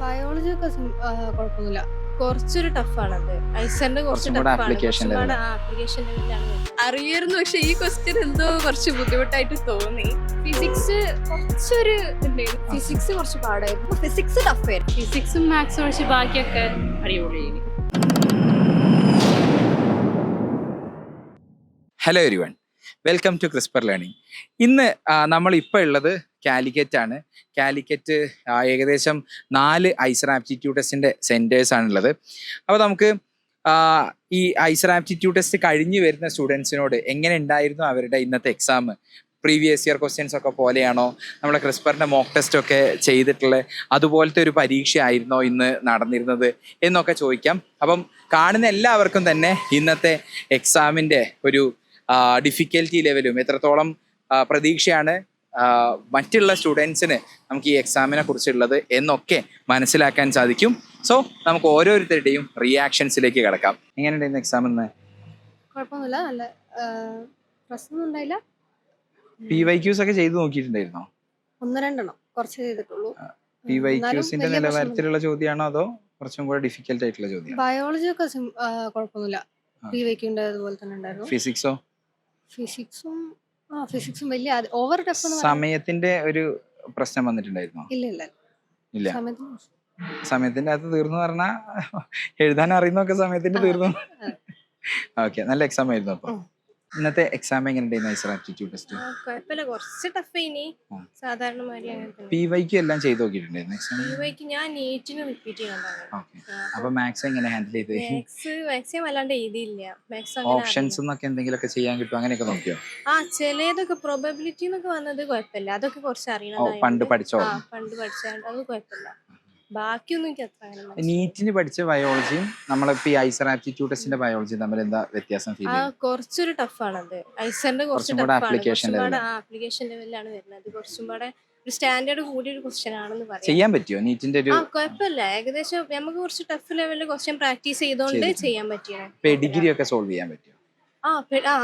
Biology ഒക്കെ കുഴപ്പമൊന്നുമില്ല. കുറച്ചൊരു ടഫാണത്. ഐസറിന്റെ കുറച്ച് കുറച്ചും കൂടെ ടഫാണ്. application കുറച്ചും level. കൂടെ ആപ്ലിക്കേഷൻ ലെവലിലാണ് വരുന്നത്. അറിയായിരുന്നു, പക്ഷെ ഈ ക്വസ്റ്റ്യൻ എന്തോ കുറച്ച് ബുദ്ധിമുട്ടായിട്ട് തോന്നി. ഫിസിക്സ് കുറച്ചൊരു ഇതുണ്ടായിരുന്നു. ഫിസിക്സ് കുറച്ച് പാടായിരുന്നു. ഫിസിക്സ് ടഫായിരുന്നു. ഫിസിക്സും മാത്സും ഒഴിച്ച് ബാക്കിയൊക്കെ അടിപൊളിയായി. Hello everyone, welcome to Crisper Learning. ഇന്ന് നമ്മൾ ഇപ്പോൾ ഉള്ളത് കാലിക്കറ്റ് ആണ്. കാലിക്കറ്റ് ഏകദേശം 4 ഐസർ ആപ്റ്റിറ്റ്യൂഡ് ടെസ്റ്റിൻ്റെ സെൻറ്റേഴ്സ് ആണുള്ളത്. അപ്പോൾ നമുക്ക് ഈ ഐസർ ആപ്റ്റിറ്റ്യൂഡ് ടെസ്റ്റ് കഴിഞ്ഞ് വരുന്ന സ്റ്റുഡൻസിനോട് എങ്ങനെ ഉണ്ടായിരുന്നു അവരുടെ ഇന്നത്തെ എക്സാം, പ്രീവിയസ് ഇയർ ക്വസ്റ്റ്യൻസ് ഒക്കെ പോലെയാണോ, നമ്മുടെ ക്രിസ്പറിൻ്റെ മോക്ക് ടെസ്റ്റ് ഒക്കെ ചെയ്തിട്ടുള്ള അതുപോലത്തെ ഒരു പരീക്ഷ ആയിരുന്നോ ഇന്ന് നടന്നിരുന്നത് എന്നൊക്കെ ചോദിക്കാം. അപ്പം കാണുന്ന എല്ലാവർക്കും തന്നെ ഇന്നത്തെ എക്സാമിൻ്റെ ഒരു ഡിഫിക്കൽറ്റി ലെവലും എത്രത്തോളം പ്രതീക്ഷയാണ് മറ്റുള്ള സ്റ്റുഡൻസിന് നമുക്ക് ഈ എക്സാമിനെ കുറിച്ചുള്ളത് എന്നൊക്കെ മനസ്സിലാക്കാൻ സാധിക്കും. സോ നമുക്ക് ഓരോരുത്തരുടെയും റിയാക്ഷൻസിലേക്ക് കിടക്കാം. എങ്ങനെയുണ്ടായിരുന്നു എക്സാം ഇന്ന്? കുഴപ്പമൊന്നുമില്ല, നല്ല പ്രശ്നമൊന്നും ഉണ്ടായില്ല. PYQs ഒക്കെ ചെയ്ത് നോക്കിയിട്ടുണ്ടായിരുന്നോ? 1-2 കുറച്ച് ചെയ്തിട്ടുള്ളൂ. PYQsന്റെ നിലവാരത്തിലുള്ള ചോദ്യമാണോ അതോ കുറച്ചും കൂടെ ഡിഫിക്കൽട്ട് ആയിട്ടുള്ള ചോദ്യം? ബയോളജി ഒക്കെ കുഴപ്പമൊന്നുമില്ല. PYQന്റെ അതുപോലെ തന്നെ ഉണ്ടായിരുന്നു. ഫിസിക്സോ? ഫിസിക്സും വലിയ ഓവർ ടഫ് സമയത്തിന്റെ ഒരു പ്രശ്നം വന്നിട്ടുണ്ടായിരുന്നോ? ഇല്ല. സമയത്തിന്റെ അകത്ത് തീർന്നു പറഞ്ഞാ എഴുതാൻ അറിയുന്നൊക്കെ സമയത്തിന്റെ തീർന്നു. ഓക്കെ, നല്ല എക്സാം ആയിരുന്നു. അപ്പൊ ഇന്നത്തെ എക്സാം എങ്ങനെയുണ്ടായിരുന്നു ഐസർ ആപ്റ്റിറ്റ്യൂഡ് ടെസ്റ്റ്? കുഴപ്പമില്ല, കുറച്ച് ടഫ് ഇനി സാധാരണ മാതിരി അങ്ങനെ. PYQ എല്ലാം ചെയ്ത് നോക്കിയിട്ടുണ്ടായിരുന്നു എക്സാം? PYQ ഞാൻ നീറ്റിന് റിപ്പീറ്റ് ചെയ്യുന്നുണ്ടായിരുന്നു. ഓക്കെ, അപ്പൊ മാത്സ് എങ്ങനെ ഹാൻഡിൽ ചെയ്ത്? മാക്സിമം അല്ലാണ്ട് എഴുതിയില്ല. ഓപ്ഷൻസ് എന്നൊക്കെ എന്തെങ്കിലുമൊക്കെ ചെയ്യാൻ കിട്ടും, അങ്ങനെയൊക്കെ നോക്കിയോ? ചിലതൊക്കെ പ്രോബബിലിറ്റി എന്നൊക്കെ വന്നത് കുഴപ്പമില്ല, അതൊക്കെ കുറച്ച് അറിയണം. പണ്ട് പഠിച്ചോ? പണ്ട് പഠിച്ചാണ്ട് അത് കുഴപ്പമില്ല. ബാക്കിയൊന്നും എനിക്ക് അത്ര അങ്ങനെ. നീറ്റിന് പഠിച്ച ബയോളജിയും നമ്മളിപ്പോ ഈ ഐസർ ആപ്റ്റിറ്റ്യൂഡ് ടെസ്റ്റിന്റെ ബയോളജിയും തമ്മിൽ എന്താ വ്യത്യാസം ഫീൽ ചെയ്യുന്നത്? കുറച്ചൊരു ടഫാണത്. ഐസറിന്റെ കുറച്ച് ആപ്ലിക്കേഷൻ ലെവലിലാണ് വരുന്നത്. കുറച്ചും കൂടെ ഒരു സ്റ്റാൻഡേർഡ് കൂടിയ ഒരു ക്വസ്റ്റ്യൻ ആണെന്ന് പറയാം. ചെയ്യാൻ പറ്റുമോ നീറ്റിന്റെ ഒരു? കുഴപ്പമില്ല, ഏകദേശം നമുക്ക് കുറച്ച് ടഫ് ലെവലിൽ ക്വസ്റ്റ്യൻ പ്രാക്ടീസ് ചെയ്തോണ്ട് ചെയ്യാൻ പറ്റിയാണ്. ഡിഗ്രി ഒക്കെ സോൾവ് ചെയ്യാൻ പറ്റുമോ?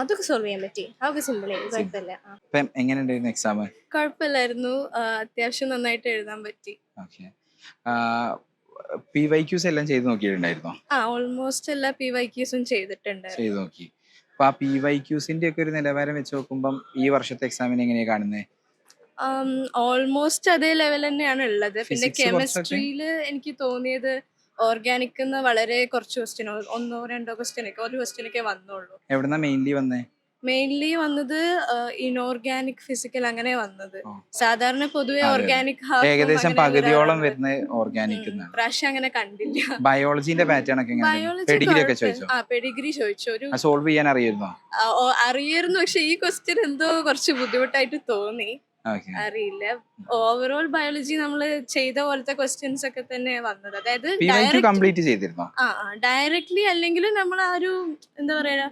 അതൊക്കെ സോൾവ് ചെയ്യാൻ പറ്റി. അതൊക്കെ സിമ്പിൾ ആയി, കുഴപ്പമില്ല. എങ്ങനെയുണ്ടായിരുന്നു എക്സാം? കുഴപ്പമില്ലായിരുന്നു, അത്യാവശ്യം നന്നായിട്ട് എഴുതാൻ പറ്റി. ഓക്കെ, PYQs എല്ലാം ചെയ്ത് നോക്കിയിട്ടുണ്ടായിരുന്നോ? ഓൾമോസ്റ്റ് എല്ലാ PYQസും ചെയ്തിട്ടുണ്ട്. ചെയ്ത് നോക്കി. അപ്പൊ ആ PYQസിന്റെ ഒക്കെ ഒരു നിലവാരം വെച്ച് നോക്കുമ്പോൾ ഈ വർഷത്തെ എക്സാമിന് എങ്ങനെയാ കാണുന്നത്? ഓൾമോസ്റ്റ് അതേ ലെവൽ തന്നെയാണ് ഉള്ളത്. പിന്നെ കെമിസ്ട്രിയില് എനിക്ക് തോന്നിയത് ഓർഗാനിക് വളരെ കുറച്ച് ക്വസ്റ്റ്യൻ, 1-2 ക്വസ്റ്റ്യൻ, ഒരു ക്വസ്റ്റ്യൻ ഒക്കെ വന്നുള്ളൂ. എവിടുന്നാ മെയിൻലി വന്നത് ഇൻഓർഗാനിക്, ഫിസിക്കൽ അങ്ങനെ വന്നത്. സാധാരണ പൊതുവെ ഓർഗാനിക് ഏകദേശം പകുതിയോളം വരുന്ന ഓർഗാനിക്. പ്രാവശ്യം അങ്ങനെ കണ്ടില്ല. ബയോളജിന്റെ പാറ്റേൺ ഒക്കെ പെഡിഗ്രി ചോദിച്ചു. സോൾവ് ചെയ്യാൻ അറിയായിരുന്നു, പക്ഷെ ഈ ക്വസ്റ്റ്യൻ എന്തോ കുറച്ച് ബുദ്ധിമുട്ടായിട്ട് തോന്നി. അറിയില്ല, ഓവറോൾ ബയോളജി നമ്മള് ചെയ്ത പോലത്തെ ക്വസ്റ്റ്യൻസ് ഒക്കെ തന്നെ വന്നത്. അതായത് ഡയറക്ട്ലി അല്ലെങ്കിലും നമ്മൾ ആ ഒരു എന്താ പറയാ,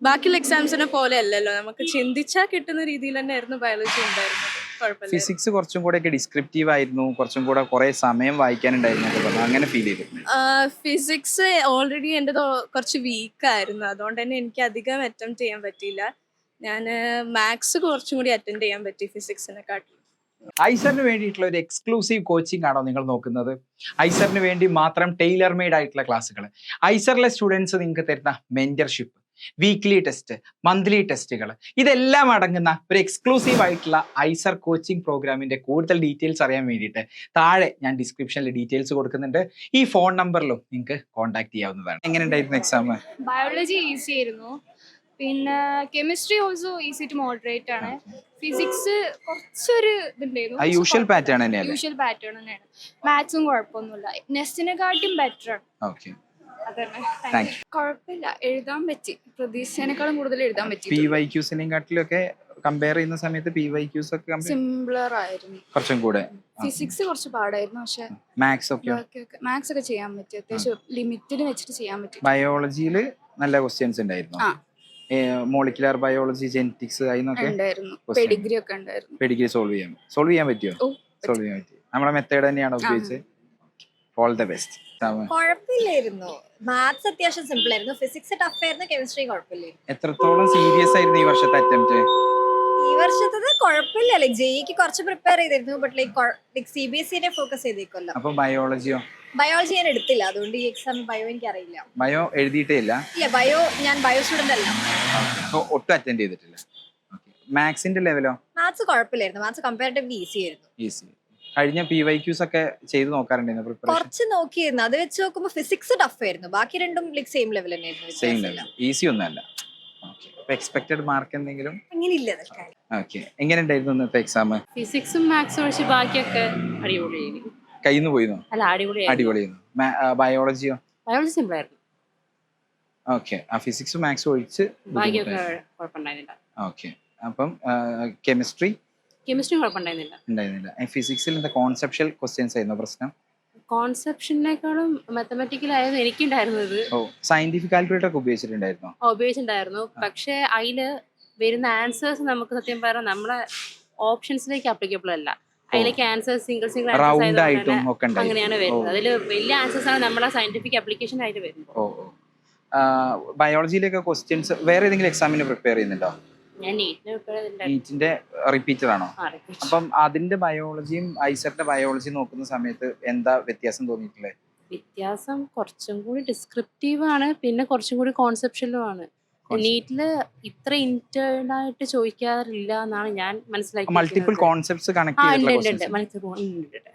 ബാക്കിയുള്ള എക്സാംസിനെ പോലെ അല്ലല്ലോ, നമുക്ക് ചിന്തിച്ചാൽ കിട്ടുന്ന രീതിയിൽ തന്നെ ആയിരുന്നു ബയോളജി ഉണ്ടായിരുന്നത്. കുഴപ്പമില്ല. ഫിസിക്സ് കുറച്ചും കൂടെ ഡിസ്ക്രിപ്റ്റീവ് ആയിരുന്നു, കുറച്ചും കൂടെ കുറെ സമയം വായിക്കാനുണ്ടായിരുന്നു, അങ്ങനെ ഫീൽ ചെയ്തിട്ടുണ്ട്. ഫിസിക്സ് ഓൾറെഡി എൻ്റെ കുറച്ച് വീക്കായിരുന്നു, അതുകൊണ്ട് തന്നെ എനിക്ക് അധികം അറ്റംപ്റ്റ് ചെയ്യാൻ പറ്റിയില്ല. ഞാൻ മാത്സ് കുറച്ചും കൂടി അറ്റൻഡ് ചെയ്യാൻ പറ്റി ഫിസിക്സിനെക്കാട്ടിലും. ഐസറിന് വേണ്ടിയിട്ടുള്ള ഒരു എക്സ്ക്ലൂസീവ് കോച്ചിങ് ആണോ നിങ്ങൾ നോക്കുന്നത്? ഐസറിന് വേണ്ടി മാത്രം ടൈലർ മെയ്ഡ് ആയിട്ടുള്ള ക്ലാസ്സുകൾ, ഐസറിലെ സ്റ്റുഡൻസ് നിങ്ങൾക്ക് തരുന്ന മെന്റർഷിപ്പ്, വീക്ക്ലി ടെസ്റ്റ്, മന്ത്ലി ടെസ്റ്റുകൾ, ഇതെല്ലാം അടങ്ങുന്ന ഒരു എക്സ്ക്ലൂസീവ് ആയിട്ടുള്ള ഐസർ കോച്ചിങ് പ്രോഗ്രാമിന്റെ കൂടുതൽ ഡീറ്റെയിൽസ് അറിയാൻ വേണ്ടിയിട്ട് താഴെ ഞാൻ ഡിസ്ക്രിപ്ഷനിൽ ഡീറ്റെയിൽസ് കൊടുക്കുന്നുണ്ട്. ഈ ഫോൺ നമ്പറിലും നിങ്ങൾക്ക് കോൺടാക്ട് ചെയ്യാവുന്നതാണ്. എങ്ങനെ ഉണ്ടായിരുന്നു എക്സാം? ബയോളജി ഈസി ആയിരുന്നു, പിന്നെ chemistry also easy to moderate ആണ്. ഫിസിക്സ് കുറച്ചൊരു ഇതുണ്ടായിരുന്നു, യൂഷ്വൽ പാറ്റേൺ തന്നെയാണ്. മാത്സും കുഴപ്പമൊന്നുമില്ല, നെസ്റ്റിനെക്കാട്ടും ബെറ്റർ ആണ്. ഓക്കെ, കുഴപ്പമില്ല, എഴുതാൻ പറ്റി, പ്രതീക്ഷേനേക്കാളും കൂടുതൽ എഴുതാൻ പറ്റി. PYQസിനെക്കാട്ടിലൊക്കെ കമ്പയർ ചെയ്യുന്ന സമയത്ത് PYQs ഒക്കെ സിംപ്ലർ ആയിരുന്നു കുറച്ചും കൂടെ. ഫിസിക്സ് കുറച്ച് പാടായിരുന്നു, പക്ഷെ മാത്സ് ഒക്കെ ചെയ്യാൻ പറ്റി, അത്യാവശ്യം ലിമിറ്റിൽ വെച്ചിട്ട് ചെയ്യാൻ പറ്റി. ബയോളജിയിൽ നല്ല ക്വസ്റ്റ്യൻസ് ഉണ്ടായിരുന്നു, മോളിക്കുലർ ബയോളജി, ജെനറ്റിക്സ് ഉണ്ടായിരുന്നു, പെഡിഗ്രി ഒക്കെ ഉണ്ടായിരുന്നു. പെഡിഗ്രി സോൾവ് ചെയ്യാൻ പറ്റിയോ? സോൾവ് ചെയ്യാൻ പറ്റി. നമ്മുടെ മെത്തേഡ് തന്നെയാണ് ഉപയോഗിച്ചത്. All the best. കുഴപ്പമില്ലായിരുന്നു, മാത്സ് അത്യാവശ്യം സിമ്പിൾ ആയിരുന്നു, ഫിസിക്സ് ടഫ് ആയിരുന്നു, കെമിസ്ട്രി കുഴപ്പമില്ലായിരുന്നു. എത്രത്തോളം സീരിയസ് ആയിരുന്നു ഈ വർഷത്തെ അറ്റംപ്റ്റ്? ഈ ഈ വർഷത്തത് കുഴപ്പമില്ല. ലൈക് ജെഇക്ക് കുറച്ച് പ്രിപ്പയർ ചെയ്തിരുന്നു. ബട്ട് ലൈക് CBSE ഫോക്കസ് ചെയ്തേക്കല്ലോ. അപ്പൊ ബയോളജിയോ? ബയോളജി ഞാൻ എടുത്തില്ല, അതുകൊണ്ട് ഈ എക്സാം ബയോ എനിക്ക് അറിയില്ല. ബയോ എഴുതിയിട്ടേ ഇല്ല? ഇല്ല, ഞാൻ ബയോ സ്റ്റുഡന്റ് അല്ല. ഒട്ടും അറ്റൻഡ് ചെയ്തിട്ടില്ല. മാത്സിന്റെ ലെവലോ? മാത്സ് കുഴപ്പമില്ലായിരുന്നു. മാത്സ് കമ്പാരിറ്റീവ്ലി ഈസി ആയിരുന്നു. ഈസി. കഴിഞ്ഞ PYQs ഒക്കെ ചെയ്ത് നോക്കാറുണ്ടായിരുന്നു പ്രിപ്പറേഷൻ? കുറച്ച് നോക്കിയിരുന്നു. അത് വെച്ച് നോക്കുമ്പോൾ ഫിസിക്സ് ടഫ് ആയിരുന്നു. ബാക്കി രണ്ടും ലൈക് സെയിം ലെവൽ തന്നെയായിരുന്നു. സെയിം ലെവൽ, ഈസി ഒന്നല്ല. എക്സ്പെക്ടഡ് മാർക്ക് എന്തെങ്കിലും? അങ്ങനെയില്ല. ഓക്കെ, എങ്ങനെ ഉണ്ടായിരുന്നു ഇന്നത്തെ എക്സാം? ഫിസിക്സും മാത്സും ഒഴിച്ച് ബാക്കിയൊക്കെ അടിപൊളിയായിരുന്നു. കയ്യിൽ നിന്ന് പോയിരുന്നു? അല്ല, അടിപൊളിയായിരുന്നു. അടിപൊളിയായിരുന്നു. ബയോളജിയോ? ബയോളജി സിമ്പിൾ ആയിരുന്നു. ഓക്കെ, ആ ഫിസിക്സും മാത്സും ഒഴിച്ച് ബാക്കിയൊക്കെ കുഴപ്പമുണ്ടായിരുന്നില്ല. ഓക്കെ. അപ്പം കെമിസ്ട്രി? കെമിസ്ട്രി കുഴപ്പമുണ്ടായിരുന്നില്ല. ഉണ്ടായിരുന്നില്ല. ഫിസിക്സിൽ എന്താ കോൺസെപ്ഷ്യൽ ക്വസ്റ്റ്യൻസ് ആയിരുന്നു പ്രശ്നം? കോൺസെപ്ഷനേക്കാളും മാത്തമാറ്റിക്കലായിരുന്നു എനിക്കുണ്ടായിരുന്നത്. ഓ, സയന്റിഫിക് കാൽക്കുലേറ്റർ ഒക്കെ ഉപയോഗിച്ചിട്ടുണ്ടായിരുന്നോ? ഉപയോഗിച്ചിട്ടുണ്ടായിരുന്നു. പക്ഷെ അതില് വരുന്ന ആൻസേഴ്സ് നമുക്ക് സത്യം പറഞ്ഞാൽ നമ്മളെ ഓപ്ഷൻസിലേക്ക് അപ്ലിക്കബിൾ അല്ല. അതിലേക്ക് ആൻസേഴ്സ് സിംഗിൾ റൗണ്ട് ആയിട്ടും ഒക്കെ അങ്ങനെയാണ് വരുന്നത്. അതിൽ വലിയ ആൻസേഴ്സ് ആണ് നമ്മളെ സയന്റിഫിക് അപ്ലിക്കേഷൻ ആയിട്ട് വരുന്നത്. ഓ, ബയോളജിയിലേക്ക് ക്വസ്റ്റ്യൻസ് വേറെ ഏതെങ്കിലും എക്സാമിന് പ്രിപ്പയർ ചെയ്യുന്നുണ്ടോ? ഞാൻ നീറ്റിന് നീറ്റിന്റെ റിപ്പീറ്റർ ആണോ? അപ്പം അതിന്റെ ബയോളജിയും ഐസറിന്റെ ബയോളജിയും നോക്കുന്ന സമയത്ത് എന്താ വ്യത്യാസം തോന്നിയിട്ടുള്ളത്? വ്യത്യാസം കുറച്ചും കൂടി ഡിസ്ക്രിപ്റ്റീവ് ആണ്, പിന്നെ കുറച്ചും കൂടി കോൺസെപ്ഷനും ആണ്. നീറ്റില് ഇത്ര ഇന്റേൺ ആയിട്ട് ചോദിക്കാറില്ല എന്നാണ് ഞാൻ മനസ്സിലാക്കിയത്. മൾട്ടിപ്പിൾ കോൺസെപ്റ്റ്സ് കണക്ട് ചെയ്തിട്ടുള്ള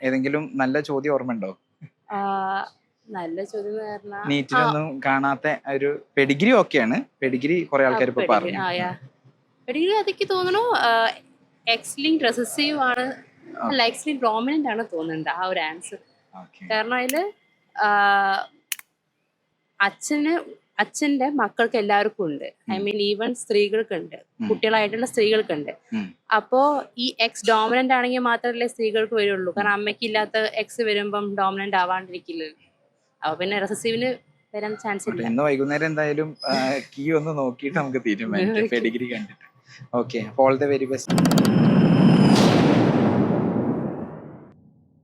ഏതെങ്കിലും നല്ല ചോദ്യം ഓർമ്മയുണ്ടോ? നല്ല ചോദ്യം പറഞ്ഞാൽ നീറ്റിലൊന്നും കാണാത്ത ഒരു പെഡിഗ്രി ഒക്കെയാണ്. പെഡിഗ്രി കുറെ ആൾക്കാർ ഇപ്പൊ പറഞ്ഞു. പെഡിഗ്രി അതൊക്കെ തോന്നുന്നു എക്സ്ലിങ്ക് റെസസീവ് ആണ്, അല്ല എക്സ്ലിങ്ക് ഡോമിനന്റ് ആണ് തോന്നുന്നുണ്ട് ആ ഒരു ആൻസർ. കാരണം അതില് അച്ഛന്റെ മക്കൾക്ക് എല്ലാവർക്കും ഉണ്ട്. ഐ മീൻ ഈവൻ സ്ത്രീകൾക്കുണ്ട്, കുട്ടികളായിട്ടുള്ള സ്ത്രീകൾക്കുണ്ട്. അപ്പോ ഈ എക്സ് ഡോമിനന്റ് ആണെങ്കിൽ മാത്രമല്ലേ സ്ത്രീകൾക്ക് വരുള്ളൂ. കാരണം അമ്മയ്ക്ക് ഇല്ലാത്ത എക്സ് വരുമ്പം ഡോമിനന്റ് ആവാണ്ടിരിക്കില്ലല്ലോ. അപ്പൊ പിന്നെ റെസസീവിന് വരാൻ ചാൻസ് ഇല്ല. ഇന്ന് വൈകുന്നേരം എന്തായാലും കീ ഒന്ന് നോക്കിയിട്ട് നമുക്ക് തീരുമാനിക്കാം പെഡിഗ്രി കണ്ടിട്ട്. Okay, all the very best.